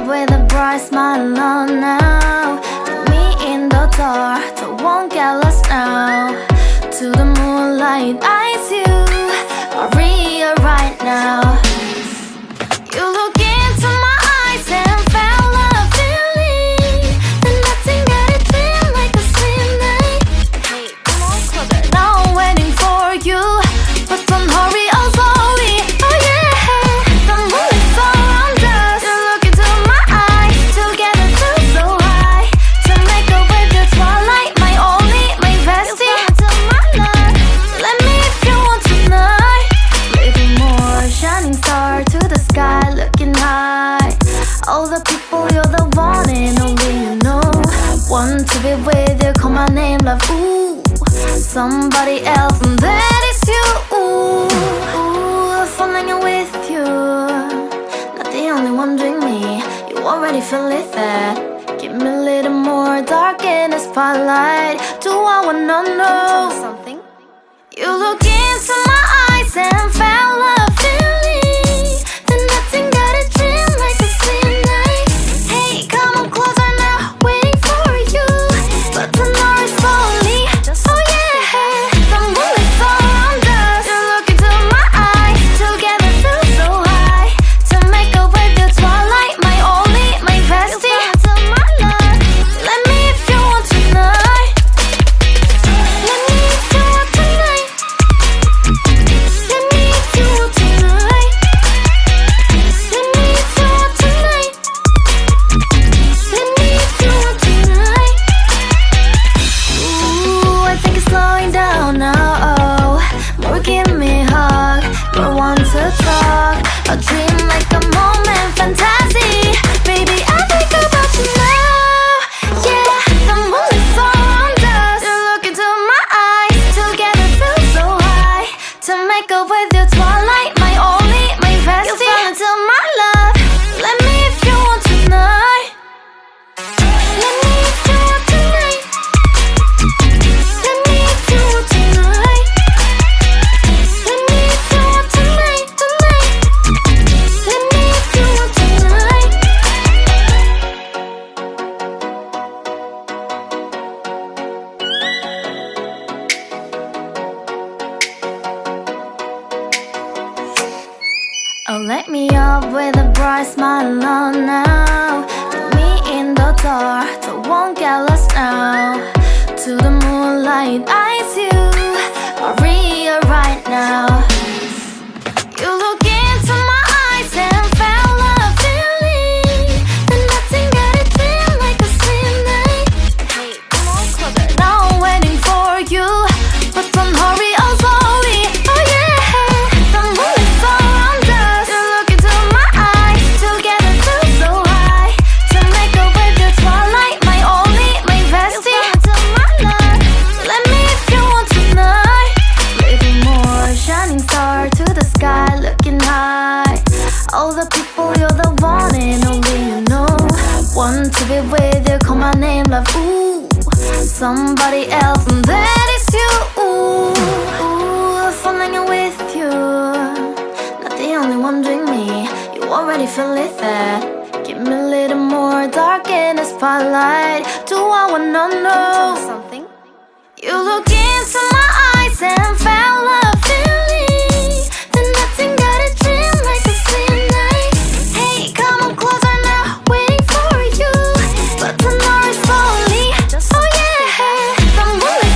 up with a bright smile on now. Put me in the dark, so won't get lost now. To the moonlight, eyes you, Maria right now. You look into my eyes and felt a feeling that nothing got it feel like a slim night. Hey, come on closer. Now I'm waiting for you, but don't hurry, oh slowly. Oh yeah, the moon is around us. You look into my eyes, together feel so high. To make up with the twilight, my only, my bestie. You fell into my love, let me if you want tonight. Little more shining star to the sky, looking high. All the people, you're the one and only you know. Want to be with you, call my name, love, ooh. Somebody else, and that is you, ooh. Falling in with you, not the only one doing me. You already feel it there. Give me a little more dark in the spotlight. Do I wanna know something? You look into my eyes and felt a feeling that nothing got a dream like a slim night. Hey, come on closer now, waiting for you, but tonight is slowly. Oh yeah, the moon is around us. You look into my eyes, together feel so high. To make up with the twilight, my only, my bestie. You fell into my love, let me if you want tonight. Let me if you want tonight. Let me if you want tonight. Let me if you want tonight. Let me if you want tonight. Ooh, I think it's slowing down now. Oh, more give me a hug, more want to talk. A dream like a moment, fantasy. Baby, I think about you now. Yeah, the moon is around us. You look into my eyes, together feel so high. To make up with your twilight, my only, my bestie. You fell into my love, let me if you want tonight. Let me if you want tonight. Let me if you want tonight. Let me if you want tonight, tonight. Let me if you want tonight. Oh, let me up with a bright smile on now. Put me in the dark, so won't get lost now. To the moonlight, eyes you, Maria right now. You look into my eyes and felt a feeling that nothing got it feel like a slim night. Hey, come on closer. Now I'm waiting for you, but don't hurry, oh slowly. Oh yeah, the moon is around us. You look into my eyes, together feel so high. To make up with the twilight, my only, my bestie. You fell into my love, let me if you want tonight. Little more shining star to the sky, looking high. All the people, you're the one and only you know. Want to be with you, call my name, love, ooh. Somebody else, and that is you, ooh. Falling in with you, not the only one doing me. You already feel it there. Give me a little more dark in the spotlight. Do I wanna know something?